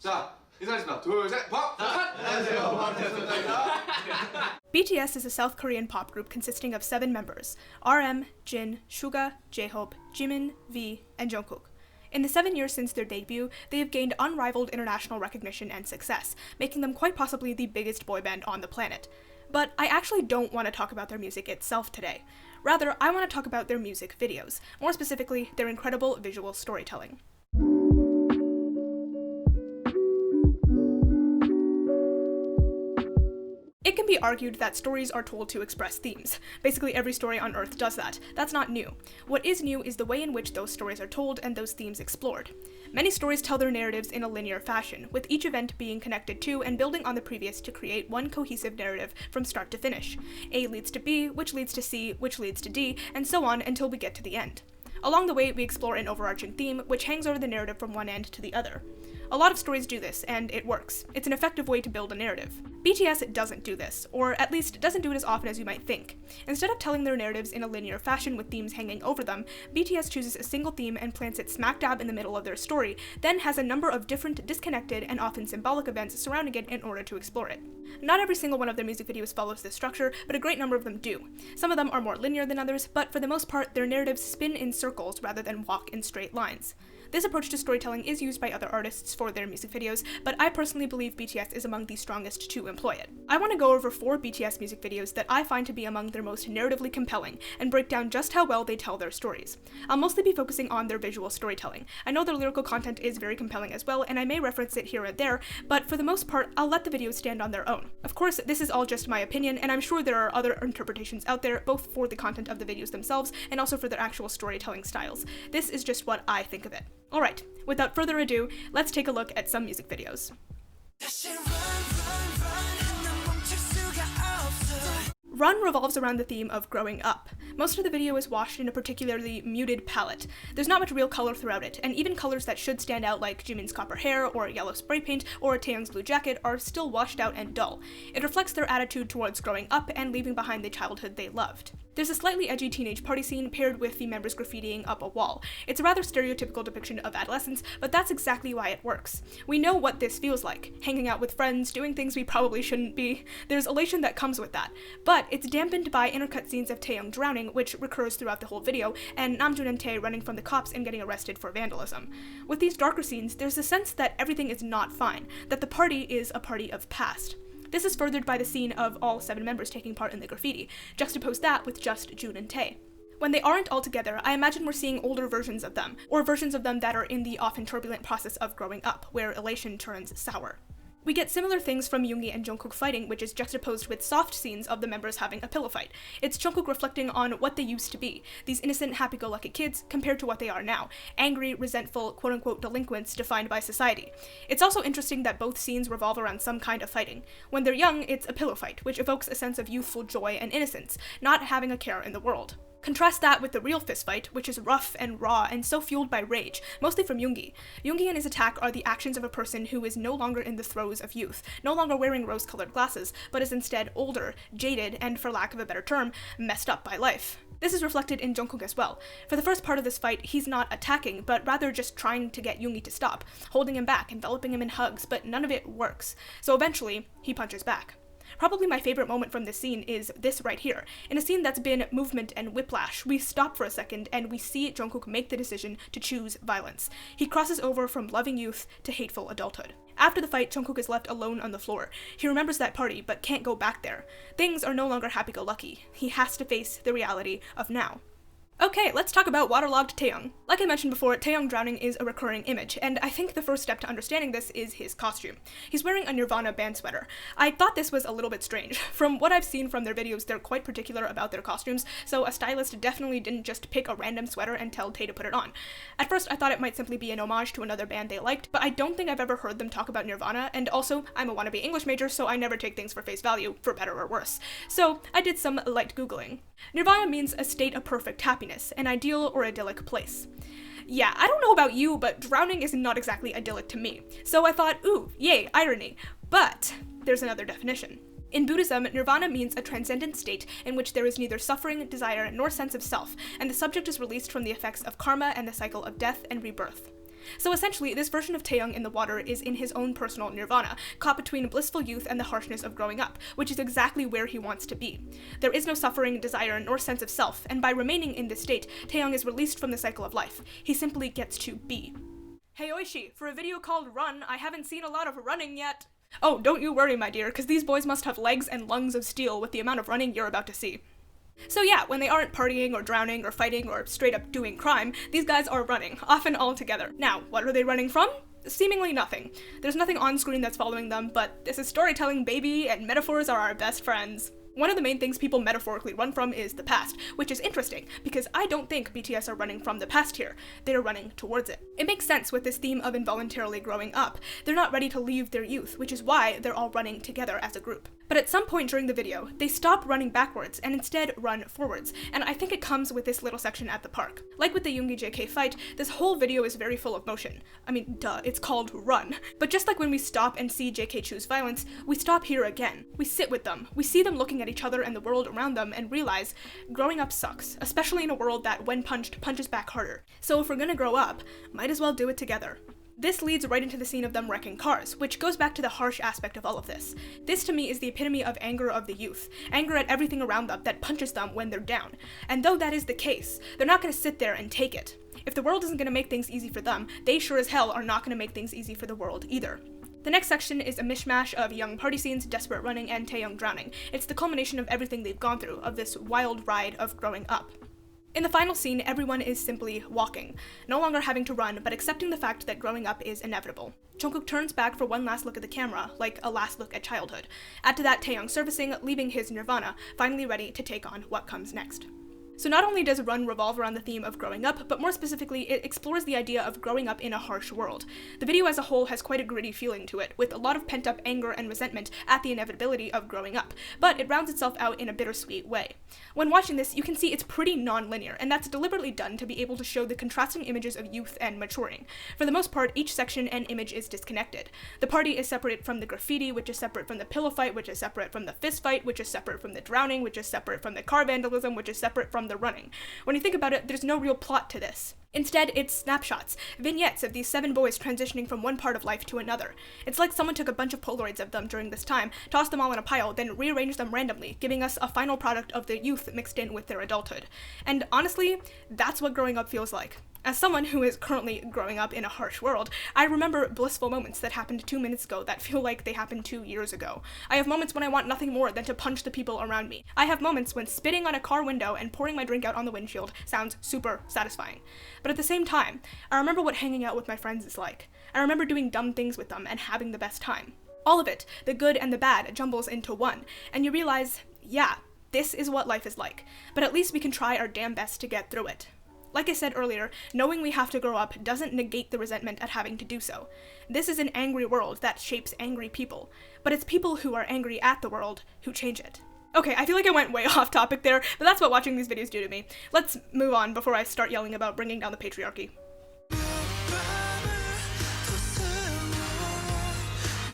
자, 인사하겠습니다. 둘, 셋, 박! 안녕하세요, BTS Tells입니다. BTS is a South Korean pop group consisting of 7 members: RM, Jin, Suga, J-Hope, Jimin, V, and Jungkook. In the 7 years since their debut, they have gained unrivaled international recognition and success, making them quite possibly the biggest boy band on the planet. But I actually don't want to talk about their music itself today. Rather, I want to talk about their music videos, more specifically, their incredible visual storytelling. It can be argued that stories are told to express themes. Basically every story on Earth does that. That's not new. What is new is the way in which those stories are told and those themes explored. Many stories tell their narratives in a linear fashion, with each event being connected to and building on the previous to create one cohesive narrative from start to finish. A leads to B, which leads to C, which leads to D, and so on until we get to the end. Along the way, we explore an overarching theme, which hangs over the narrative from one end to the other. A lot of stories do this, and it works. It's an effective way to build a narrative. BTS doesn't do this, or at least doesn't do it as often as you might think. Instead of telling their narratives in a linear fashion with themes hanging over them, BTS chooses a single theme and plants it smack dab in the middle of their story, then has a number of different, disconnected, and often symbolic events surrounding it in order to explore it. Not every single one of their music videos follows this structure, but a great number of them do. Some of them are more linear than others, but for the most part, their narratives spin in circles rather than walk in straight lines. This approach to storytelling is used by other artists for their music videos, but I personally believe BTS is among the strongest to employ it. I want to go over 4 BTS music videos that I find to be among their most narratively compelling, and break down just how well they tell their stories. I'll mostly be focusing on their visual storytelling. I know their lyrical content is very compelling as well, and I may reference it here and there, but for the most part, I'll let the videos stand on their own. Of course, this is all just my opinion, and I'm sure there are other interpretations out there, both for the content of the videos themselves, and also for their actual storytelling styles. This is just what I think of it. Alright, without further ado, let's take a look at some music videos. Run revolves around the theme of growing up. Most of the video is washed in a particularly muted palette. There's not much real color throughout it, and even colors that should stand out like Jimin's copper hair, or yellow spray paint, or Taeyoung's blue jacket are still washed out and dull. It reflects their attitude towards growing up and leaving behind the childhood they loved. There's a slightly edgy teenage party scene paired with the members graffitiing up a wall. It's a rather stereotypical depiction of adolescence, but that's exactly why it works. We know what this feels like, hanging out with friends, doing things we probably shouldn't be. There's elation that comes with that, but it's dampened by intercut scenes of Taeyoung drowning, which recurs throughout the whole video, and Namjoon and Tae running from the cops and getting arrested for vandalism. With these darker scenes, there's a sense that everything is not fine, that the party is a party of past. This is furthered by the scene of all 7 members taking part in the graffiti. Juxtapose that with just Jun and Tae. When they aren't all together, I imagine we're seeing older versions of them, or versions of them that are in the often turbulent process of growing up, where elation turns sour. We get similar things from Yoongi and Jungkook fighting, which is juxtaposed with soft scenes of the members having a pillow fight. It's Jungkook reflecting on what they used to be, these innocent, happy-go-lucky kids, compared to what they are now, angry, resentful, quote-unquote delinquents defined by society. It's also interesting that both scenes revolve around some kind of fighting. When they're young, it's a pillow fight, which evokes a sense of youthful joy and innocence, not having a care in the world. Contrast that with the real fistfight, which is rough and raw and so fueled by rage, mostly from Yoongi. Yoongi and his attack are the actions of a person who is no longer in the throes of youth, no longer wearing rose-colored glasses, but is instead older, jaded, and for lack of a better term, messed up by life. This is reflected in Jungkook as well. For the first part of this fight, he's not attacking, but rather just trying to get Yoongi to stop, holding him back, enveloping him in hugs, but none of it works. So eventually, he punches back. Probably my favorite moment from this scene is this right here. In a scene that's been movement and whiplash, we stop for a second and we see Jungkook make the decision to choose violence. He crosses over from loving youth to hateful adulthood. After the fight, Jungkook is left alone on the floor. He remembers that party, but can't go back there. Things are no longer happy-go-lucky. He has to face the reality of now. Okay, let's talk about waterlogged Taeyoung. Like I mentioned before, Taeyoung drowning is a recurring image, and I think the first step to understanding this is his costume. He's wearing a Nirvana band sweater. I thought this was a little bit strange. From what I've seen from their videos, they're quite particular about their costumes, so a stylist definitely didn't just pick a random sweater and tell Tae to put it on. At first, I thought it might simply be an homage to another band they liked, but I don't think I've ever heard them talk about Nirvana, and also, I'm a wannabe English major, so I never take things for face value, for better or worse. So, I did some light Googling. Nirvana means a state of perfect happiness, an ideal or idyllic place. Yeah, I don't know about you, but drowning is not exactly idyllic to me. So I thought, ooh, yay, irony. But there's another definition. In Buddhism, nirvana means a transcendent state in which there is neither suffering, desire, nor sense of self, and the subject is released from the effects of karma and the cycle of death and rebirth. So essentially, this version of Taeyong in the water is in his own personal nirvana, caught between blissful youth and the harshness of growing up, which is exactly where he wants to be. There is no suffering, desire, nor sense of self, and by remaining in this state, Taeyong is released from the cycle of life. He simply gets to be. Hey Oishi, for a video called Run, I haven't seen a lot of running yet. Oh, don't you worry, my dear, because these boys must have legs and lungs of steel with the amount of running you're about to see. So yeah, when they aren't partying or drowning or fighting or straight up doing crime, these guys are running, often all together. Now, what are they running from? Seemingly nothing. There's nothing on screen that's following them, but this is storytelling, baby, and metaphors are our best friends. One of the main things people metaphorically run from is the past, which is interesting, because I don't think BTS are running from the past here. They're running towards it. It makes sense with this theme of involuntarily growing up. They're not ready to leave their youth, which is why they're all running together as a group. But at some point during the video, they stop running backwards and instead run forwards, and I think it comes with this little section at the park. Like with the Yoongi JK fight, this whole video is very full of motion. I mean, duh, it's called Run. But just like when we stop and see JK choose violence, we stop here again. We sit with them. We see them looking at each other and the world around them and realize growing up sucks, especially in a world that, when punched, punches back harder. So if we're gonna grow up, might as well do it together. This leads right into the scene of them wrecking cars, which goes back to the harsh aspect of all of this. This to me is the epitome of anger of the youth, anger at everything around them that punches them when they're down. And though that is the case, they're not gonna sit there and take it. If the world isn't gonna make things easy for them, they sure as hell are not gonna make things easy for the world either. The next section is a mishmash of young party scenes, desperate running, and Taeyong drowning. It's the culmination of everything they've gone through, of this wild ride of growing up. In the final scene, everyone is simply walking, no longer having to run, but accepting the fact that growing up is inevitable. Jungkook turns back for one last look at the camera, like a last look at childhood. Add to that Taeyong surfacing, leaving his nirvana, finally ready to take on what comes next. So not only does Run revolve around the theme of growing up, but more specifically, it explores the idea of growing up in a harsh world. The video as a whole has quite a gritty feeling to it, with a lot of pent-up anger and resentment at the inevitability of growing up, but it rounds itself out in a bittersweet way. When watching this, you can see it's pretty non-linear, and that's deliberately done to be able to show the contrasting images of youth and maturing. For the most part, each section and image is disconnected. The party is separate from the graffiti, which is separate from the pillow fight, which is separate from the fist fight, which is separate from the drowning, which is separate from the car vandalism, which is separate from the running. When you think about it, there's no real plot to this. Instead, it's snapshots, vignettes of these 7 boys transitioning from one part of life to another. It's like someone took a bunch of Polaroids of them during this time, tossed them all in a pile, then rearranged them randomly, giving us a final product of their youth mixed in with their adulthood. And honestly, that's what growing up feels like. As someone who is currently growing up in a harsh world, I remember blissful moments that happened 2 minutes ago that feel like they happened 2 years ago. I have moments when I want nothing more than to punch the people around me. I have moments when spitting on a car window and pouring my drink out on the windshield sounds super satisfying. But at the same time, I remember what hanging out with my friends is like. I remember doing dumb things with them and having the best time. All of it, the good and the bad, jumbles into one, and you realize, yeah, this is what life is like, but at least we can try our damn best to get through it. Like I said earlier, knowing we have to grow up doesn't negate the resentment at having to do so. This is an angry world that shapes angry people, but it's people who are angry at the world who change it. Okay, I feel like I went way off topic there, but that's what watching these videos do to me. Let's move on before I start yelling about bringing down the patriarchy.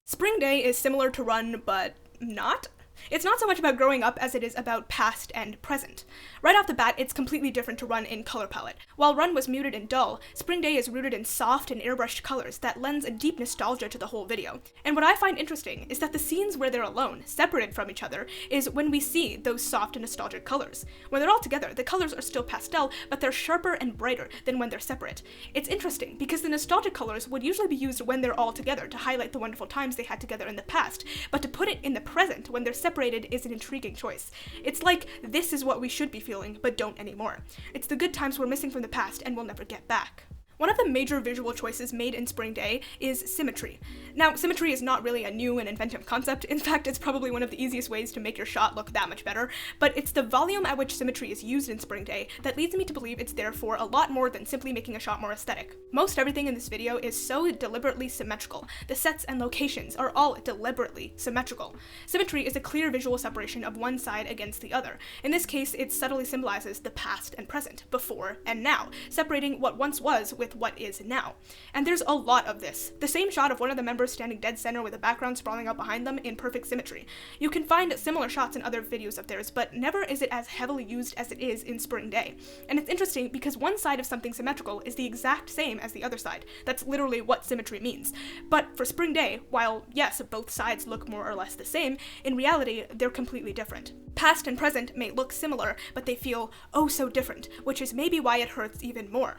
Spring Day is similar to Run, but not? It's not so much about growing up as it is about past and present. Right off the bat, it's completely different to Run in color palette. While Run was muted and dull, Spring Day is rooted in soft and airbrushed colors that lends a deep nostalgia to the whole video. And what I find interesting is that the scenes where they're alone, separated from each other, is when we see those soft and nostalgic colors. When they're all together, the colors are still pastel, but they're sharper and brighter than when they're separate. It's interesting, because the nostalgic colors would usually be used when they're all together to highlight the wonderful times they had together in the past, but to put it in the present when they're separated is an intriguing choice. It's like, this is what we should be feeling, but don't anymore. It's the good times we're missing from the past and we'll never get back. One of the major visual choices made in Spring Day is symmetry. Now, symmetry is not really a new and inventive concept. In fact, it's probably one of the easiest ways to make your shot look that much better, but it's the volume at which symmetry is used in Spring Day that leads me to believe it's there for a lot more than simply making a shot more aesthetic. Most everything in this video is so deliberately symmetrical. The sets and locations are all deliberately symmetrical. Symmetry is a clear visual separation of one side against the other. In this case, it subtly symbolizes the past and present, before and now, separating what once was with with what is now. And there's a lot of this. The same shot of one of the members standing dead center with a background sprawling out behind them in perfect symmetry. You can find similar shots in other videos of theirs, but never is it as heavily used as it is in Spring Day. And it's interesting because one side of something symmetrical is the exact same as the other side. That's literally what symmetry means. But for Spring Day, while yes, both sides look more or less the same, in reality, they're completely different. Past and present may look similar, but they feel oh so different, which is maybe why it hurts even more.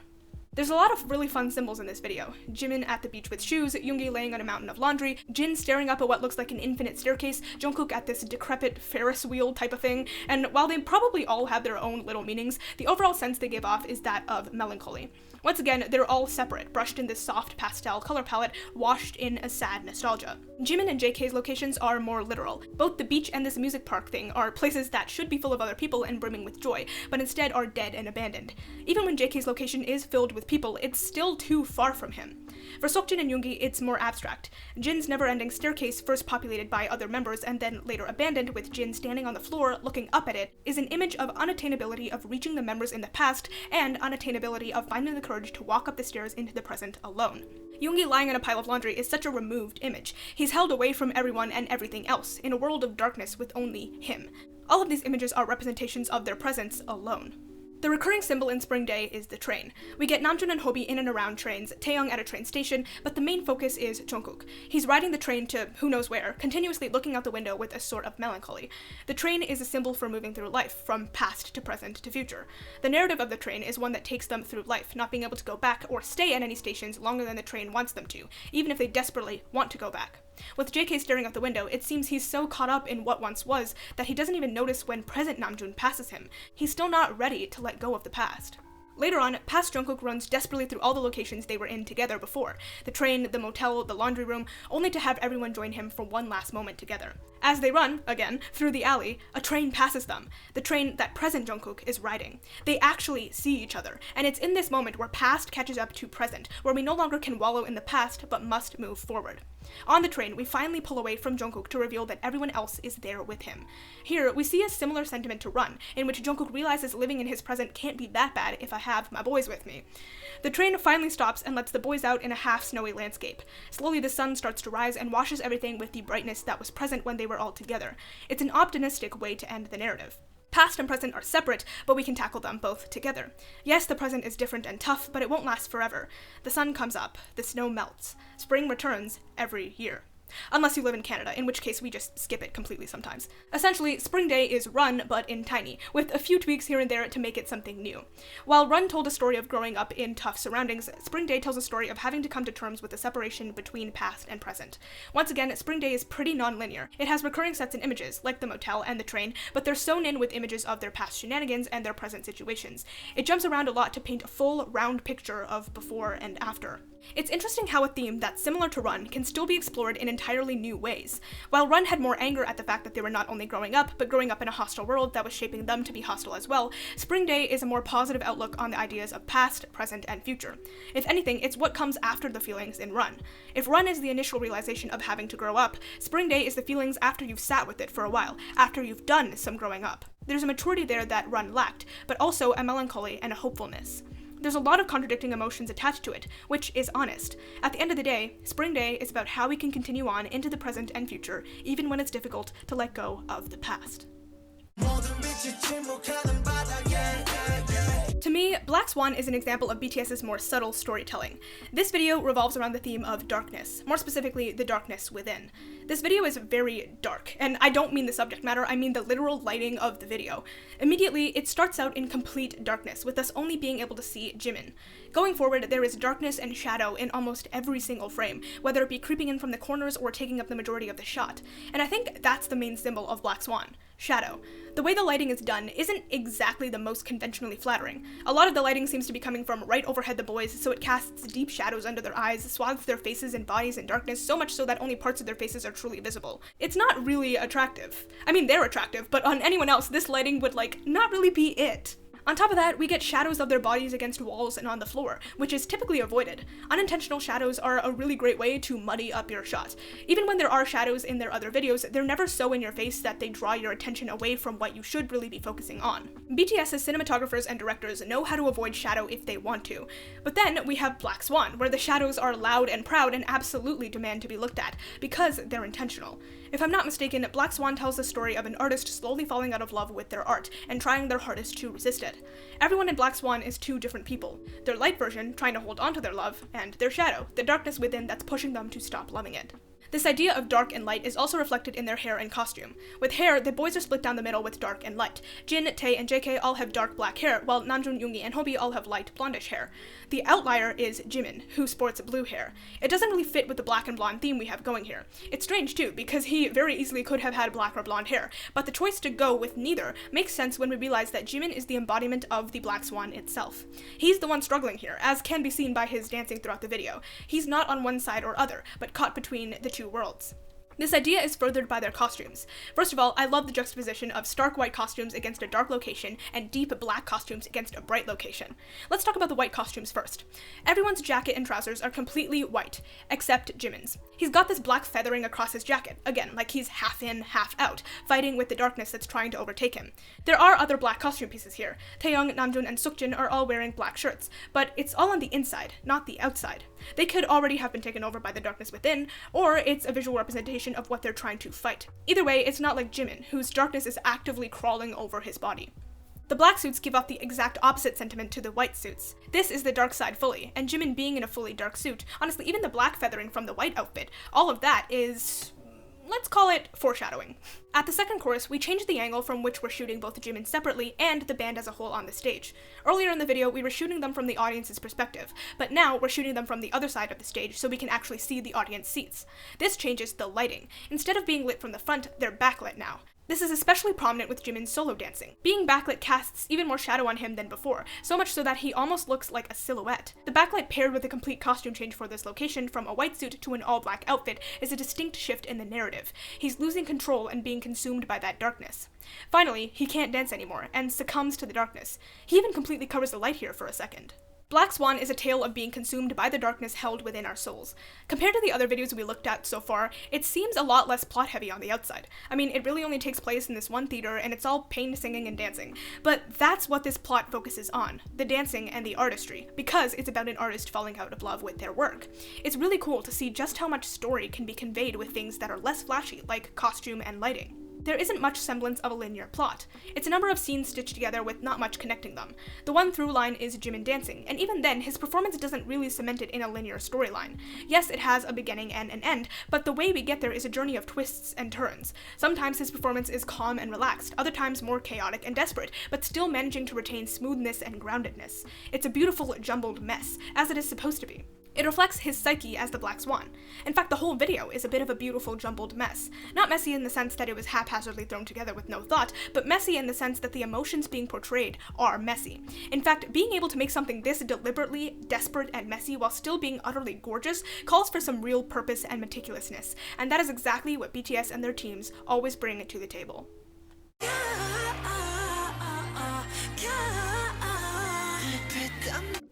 There's a lot of really fun symbols in this video. Jimin at the beach with shoes, Yoongi laying on a mountain of laundry, Jin staring up at what looks like an infinite staircase, Jungkook at this decrepit Ferris wheel type of thing, and while they probably all have their own little meanings, the overall sense they give off is that of melancholy. Once again, they're all separate, brushed in this soft pastel color palette, washed in a sad nostalgia. Jimin and JK's locations are more literal. Both the beach and this music park thing are places that should be full of other people and brimming with joy, but instead are dead and abandoned. Even when JK's location is filled with people, it's still too far from him. For Seokjin and Yoongi, it's more abstract. Jin's never-ending staircase, first populated by other members and then later abandoned with Jin standing on the floor looking up at it, is an image of unattainability of reaching the members in the past and unattainability of finding the courage to walk up the stairs into the present alone. Yoongi lying on a pile of laundry is such a removed image. He's held away from everyone and everything else, in a world of darkness with only him. All of these images are representations of their presence alone. The recurring symbol in Spring Day is the train. We get Namjoon and Hobi in and around trains, Taeyong at a train station, but the main focus is Jungkook. He's riding the train to who knows where, continuously looking out the window with a sort of melancholy. The train is a symbol for moving through life, from past to present to future. The narrative of the train is one that takes them through life, not being able to go back or stay at any stations longer than the train wants them to, even if they desperately want to go back. With JK staring out the window, it seems he's so caught up in what once was that he doesn't even notice when present Namjoon passes him. He's still not ready to let go of the past. Later on, past Jungkook runs desperately through all the locations they were in together before. The train, the motel, the laundry room, only to have everyone join him for one last moment together. As they run, again, through the alley, a train passes them. The train that present Jungkook is riding. They actually see each other, and it's in this moment where past catches up to present, where we no longer can wallow in the past, but must move forward. On the train, we finally pull away from Jungkook to reveal that everyone else is there with him. Here, we see a similar sentiment to Run, in which Jungkook realizes living in his present can't be that bad if I have my boys with me. The train finally stops and lets the boys out in a half-snowy landscape. Slowly the sun starts to rise and washes everything with the brightness that was present when they were all together. It's an optimistic way to end the narrative. Past and present are separate, but we can tackle them both together. Yes, the present is different and tough, but it won't last forever. The sun comes up, the snow melts. Spring returns every year. Unless you live in Canada, in which case we just skip it completely sometimes. Essentially, Spring Day is Run, but in tiny, with a few tweaks here and there to make it something new. While Run told a story of growing up in tough surroundings, Spring Day tells a story of having to come to terms with the separation between past and present. Once again, Spring Day is pretty non-linear. It has recurring sets and images, like the motel and the train, but they're sewn in with images of their past shenanigans and their present situations. It jumps around a lot to paint a full, round picture of before and after. It's interesting how a theme that's similar to Run can still be explored in entirely new ways. While Run had more anger at the fact that they were not only growing up, but growing up in a hostile world that was shaping them to be hostile as well, Spring Day is a more positive outlook on the ideas of past, present, and future. If anything, it's what comes after the feelings in Run. If Run is the initial realization of having to grow up, Spring Day is the feelings after you've sat with it for a while, after you've done some growing up. There's a maturity there that Run lacked, but also a melancholy and a hopefulness. There's a lot of contradicting emotions attached to it, which is honest. At the end of the day, Spring Day is about how we can continue on into the present and future, even when it's difficult to let go of the past. To me, Black Swan is an example of BTS's more subtle storytelling. This video revolves around the theme of darkness, more specifically, the darkness within. This video is very dark, and I don't mean the subject matter, I mean the literal lighting of the video. Immediately, it starts out in complete darkness, with us only being able to see Jimin. Going forward, there is darkness and shadow in almost every single frame, whether it be creeping in from the corners or taking up the majority of the shot. And I think that's the main symbol of Black Swan. Shadow. The way the lighting is done isn't exactly the most conventionally flattering. A lot of the lighting seems to be coming from right overhead the boys, so it casts deep shadows under their eyes, swathes their faces and bodies in darkness, so much so that only parts of their faces are truly visible. It's not really attractive. I mean, they're attractive, but on anyone else, this lighting would, not really be it. On top of that, we get shadows of their bodies against walls and on the floor, which is typically avoided. Unintentional shadows are a really great way to muddy up your shot. Even when there are shadows in their other videos, they're never so in your face that they draw your attention away from what you should really be focusing on. BTS's cinematographers and directors know how to avoid shadow if they want to. But then we have Black Swan, where the shadows are loud and proud and absolutely demand to be looked at, because they're intentional. If I'm not mistaken, Black Swan tells the story of an artist slowly falling out of love with their art and trying their hardest to resist it. Everyone in Black Swan is two different people. Their light version, trying to hold on to their love, and their shadow, the darkness within that's pushing them to stop loving it. This idea of dark and light is also reflected in their hair and costume. With hair, the boys are split down the middle with dark and light. Jin, Tae, and JK all have dark black hair, while Namjoon, Yoongi, and Hobi all have light blondish hair. The outlier is Jimin, who sports blue hair. It doesn't really fit with the black and blonde theme we have going here. It's strange too, because he very easily could have had black or blonde hair, but the choice to go with neither makes sense when we realize that Jimin is the embodiment of the Black Swan itself. He's the one struggling here, as can be seen by his dancing throughout the video. He's not on one side or other, but caught between the two worlds. This idea is furthered by their costumes. First of all, I love the juxtaposition of stark white costumes against a dark location and deep black costumes against a bright location. Let's talk about the white costumes first. Everyone's jacket and trousers are completely white, except Jimin's. He's got this black feathering across his jacket, again, like he's half in, half out, fighting with the darkness that's trying to overtake him. There are other black costume pieces here. Taeyoung, Namjoon, and Seokjin are all wearing black shirts, but it's all on the inside, not the outside. They could already have been taken over by the darkness within, or it's a visual representation of what they're trying to fight. Either way, it's not like Jimin, whose darkness is actively crawling over his body. The black suits give off the exact opposite sentiment to the white suits. This is the dark side fully, and Jimin being in a fully dark suit, honestly, even the black feathering from the white outfit, all of that is, let's call it foreshadowing. At the second chorus, we changed the angle from which we're shooting both Jimin separately and the band as a whole on the stage. Earlier in the video, we were shooting them from the audience's perspective, but now we're shooting them from the other side of the stage so we can actually see the audience seats. This changes the lighting. Instead of being lit from the front, they're backlit now. This is especially prominent with Jimin's solo dancing. Being backlit casts even more shadow on him than before, so much so that he almost looks like a silhouette. The backlight paired with a complete costume change for this location from a white suit to an all-black outfit is a distinct shift in the narrative. He's losing control and being consumed by that darkness. Finally, he can't dance anymore, and succumbs to the darkness. He even completely covers the light here for a second. Black Swan is a tale of being consumed by the darkness held within our souls. Compared to the other videos we looked at so far, it seems a lot less plot-heavy on the outside. I mean, it really only takes place in this one theater, and it's all pain, singing, and dancing. But that's what this plot focuses on, the dancing and the artistry, because it's about an artist falling out of love with their work. It's really cool to see just how much story can be conveyed with things that are less flashy, like costume and lighting. There isn't much semblance of a linear plot. It's a number of scenes stitched together with not much connecting them. The one through line is Jimin dancing, and even then, his performance doesn't really cement it in a linear storyline. Yes, it has a beginning and an end, but the way we get there is a journey of twists and turns. Sometimes his performance is calm and relaxed, other times more chaotic and desperate, but still managing to retain smoothness and groundedness. It's a beautiful, jumbled mess, as it is supposed to be. It reflects his psyche as the Black Swan. In fact, the whole video is a bit of a beautiful jumbled mess. Not messy in the sense that it was haphazardly thrown together with no thought, but messy in the sense that the emotions being portrayed are messy. In fact, being able to make something this deliberately desperate and messy while still being utterly gorgeous calls for some real purpose and meticulousness, and that is exactly what BTS and their teams always bring to the table.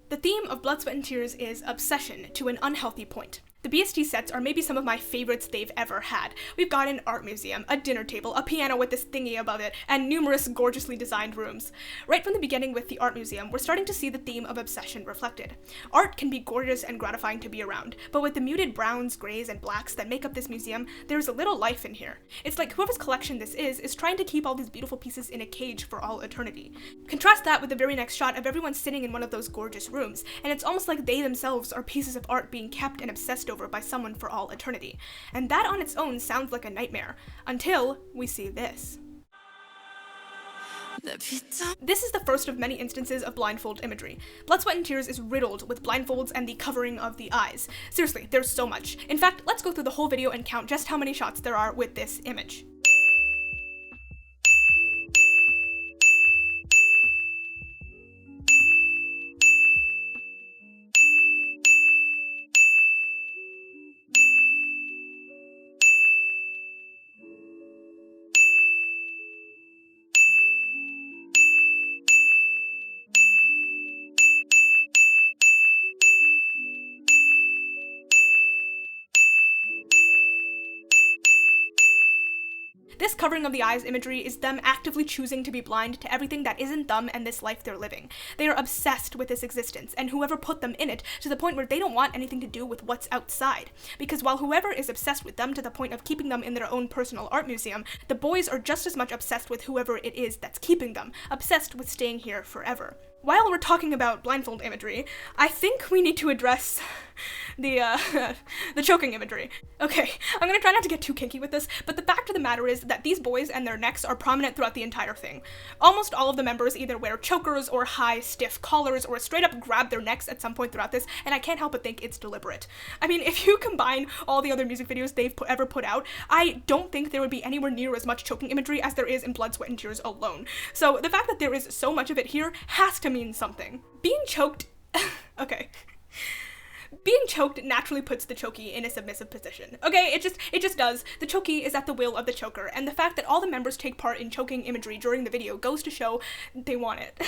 The theme of Blood, Sweat, and Tears is obsession to an unhealthy point. The BST sets are maybe some of my favorites they've ever had. We've got an art museum, a dinner table, a piano with this thingy above it, and numerous gorgeously designed rooms. Right from the beginning with the art museum, we're starting to see the theme of obsession reflected. Art can be gorgeous and gratifying to be around, but with the muted browns, grays, and blacks that make up this museum, there's a little life in here. It's like whoever's collection this is trying to keep all these beautiful pieces in a cage for all eternity. Contrast that with the very next shot of everyone sitting in one of those gorgeous rooms, and it's almost like they themselves are pieces of art being kept and obsessed over by someone for all eternity. And that on its own sounds like a nightmare, until we see this. This is the first of many instances of blindfold imagery. Blood, Sweat, and Tears is riddled with blindfolds and the covering of the eyes. Seriously, there's so much. In fact, let's go through the whole video and count just how many shots there are with this image. This covering of the eyes imagery is them actively choosing to be blind to everything that isn't them and this life they're living. They are obsessed with this existence, and whoever put them in it, to the point where they don't want anything to do with what's outside. Because while whoever is obsessed with them to the point of keeping them in their own personal art museum, the boys are just as much obsessed with whoever it is that's keeping them, obsessed with staying here forever. While we're talking about blindfold imagery, I think we need to address the choking imagery. Okay, I'm gonna try not to get too kinky with this, but the fact of the matter is that these boys and their necks are prominent throughout the entire thing. Almost all of the members either wear chokers or high, stiff collars or straight up grab their necks at some point throughout this, and I can't help but think it's deliberate. I mean, if you combine all the other music videos they've ever put out, I don't think there would be anywhere near as much choking imagery as there is in Blood, Sweat, and Tears alone. So the fact that there is so much of it here has to mean something. Being choked... okay. Being choked naturally puts the chokey in a submissive position. Okay, it just does. The chokey is at the will of the choker, and the fact that all the members take part in choking imagery during the video goes to show they want it.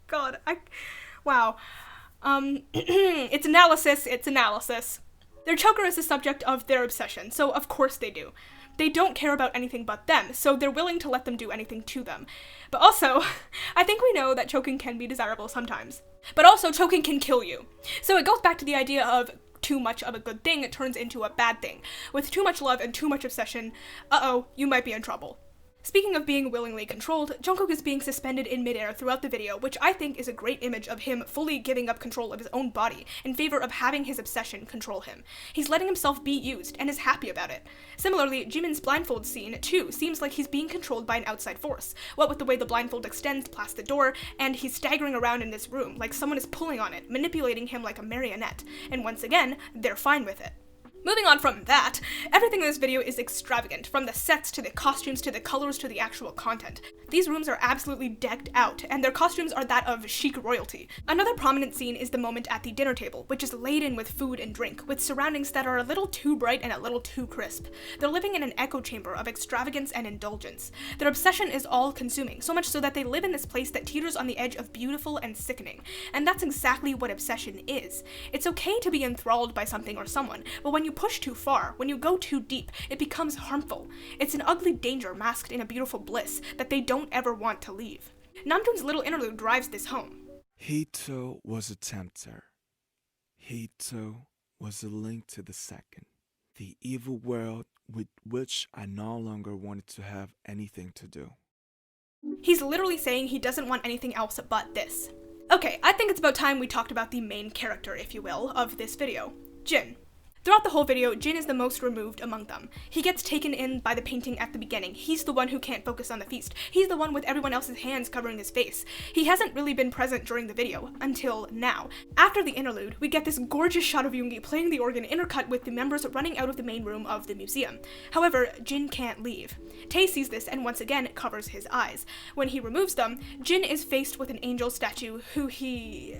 God, wow. It's analysis. Their choker is the subject of their obsession, so of course they do. They don't care about anything but them, so they're willing to let them do anything to them. But also, I think we know that choking can be desirable sometimes. But also, choking can kill you. So it goes back to the idea of too much of a good thing turns into a bad thing. With too much love and too much obsession, you might be in trouble. Speaking of being willingly controlled, Jungkook is being suspended in midair throughout the video, which I think is a great image of him fully giving up control of his own body in favor of having his obsession control him. He's letting himself be used and is happy about it. Similarly, Jimin's blindfold scene, too, seems like he's being controlled by an outside force, what with the way the blindfold extends past the door, and he's staggering around in this room like someone is pulling on it, manipulating him like a marionette, and once again, they're fine with it. Moving on from that, everything in this video is extravagant, from the sets to the costumes to the colors to the actual content. These rooms are absolutely decked out, and their costumes are that of chic royalty. Another prominent scene is the moment at the dinner table, which is laden with food and drink, with surroundings that are a little too bright and a little too crisp. They're living in an echo chamber of extravagance and indulgence. Their obsession is all-consuming, so much so that they live in this place that teeters on the edge of beautiful and sickening. And that's exactly what obsession is. It's okay to be enthralled by something or someone, but when you push too far, when you go too deep, it becomes harmful. It's an ugly danger masked in a beautiful bliss that they don't ever want to leave. Namjoon's little interlude drives this home. He too was a tempter. He too was a link to the second, the evil world with which I no longer wanted to have anything to do. He's literally saying he doesn't want anything else but this. Okay, I think it's about time we talked about the main character, if you will, of this video, Jin. Throughout the whole video, Jin is the most removed among them. He gets taken in by the painting at the beginning. He's the one who can't focus on the feast. He's the one with everyone else's hands covering his face. He hasn't really been present during the video, until now. After the interlude, we get this gorgeous shot of Yoongi playing the organ intercut with the members running out of the main room of the museum. He Jin can't leave. Tae sees this and once again covers his eyes. When he removes them, Jin is faced with an angel statue who he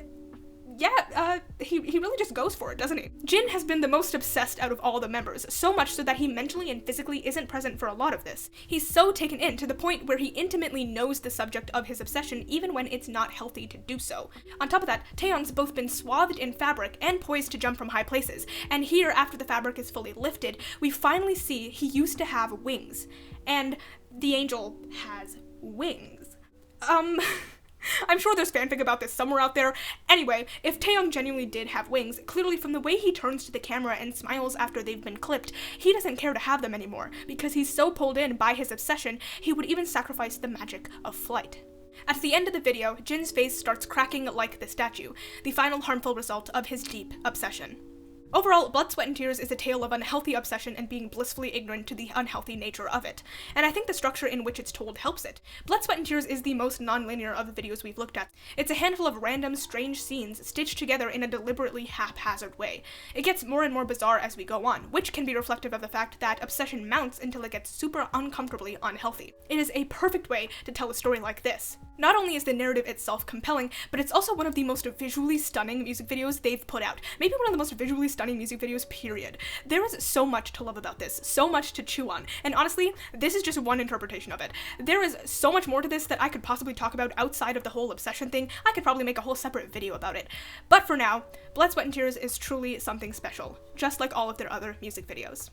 really just goes for it, doesn't he? Jin has been the most obsessed out of all the members, so much so that he mentally and physically isn't present for a lot of this. He's so taken in to the point where he intimately knows the subject of his obsession even when it's not healthy to do so. On top of that, Taeyoung's both been swathed in fabric and poised to jump from high places, and here, after the fabric is fully lifted, we finally see he used to have wings. And the angel has wings. I'm sure there's fanfic about this somewhere out there. Anyway, if Taeyoung genuinely did have wings, clearly from the way he turns to the camera and smiles after they've been clipped, he doesn't care to have them anymore, because he's so pulled in by his obsession, he would even sacrifice the magic of flight. At the end of the video, Jin's face starts cracking like the statue, the final harmful result of his deep obsession. Overall, Blood, Sweat, and Tears is a tale of unhealthy obsession and being blissfully ignorant to the unhealthy nature of it, and I think the structure in which it's told helps it. Blood, Sweat, and Tears is the most non-linear of the videos we've looked at. It's a handful of random, strange scenes stitched together in a deliberately haphazard way. It gets more and more bizarre as we go on, which can be reflective of the fact that obsession mounts until it gets super uncomfortably unhealthy. It is a perfect way to tell a story like this. Not only is the narrative itself compelling, but it's also one of the most visually stunning music videos they've put out. Maybe one of the most visually stunning music videos, period. There is so much to love about this, so much to chew on, and honestly, this is just one interpretation of it. There is so much more to this that I could possibly talk about outside of the whole obsession thing. I could probably make a whole separate video about it. But for now, Blood, Sweat, and Tears is truly something special, just like all of their other music videos.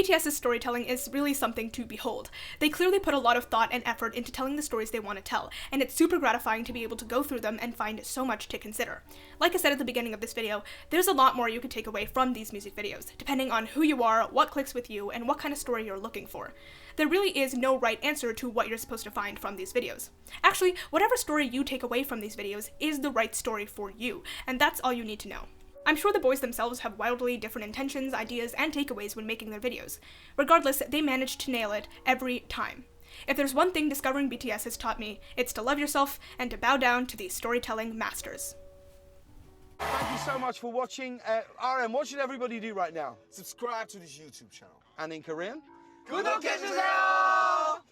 BTS's storytelling is really something to behold. They clearly put a lot of thought and effort into telling the stories they want to tell, and it's super gratifying to be able to go through them and find so much to consider. Like I said at the beginning of this video, there's a lot more you could take away from these music videos, depending on who you are, what clicks with you, and what kind of story you're looking for. There really is no right answer to what you're supposed to find from these videos. Actually, whatever story you take away from these videos is the right story for you, and that's all you need to know. I'm sure the boys themselves have wildly different intentions, ideas, and takeaways when making their videos. Regardless, they manage to nail it every time. If there's one thing discovering BTS has taught me, it's to love yourself and to bow down to these storytelling masters. Thank you so much for watching. RM, what should everybody do right now? Subscribe to this YouTube channel. And in Korean? 구독해주세요!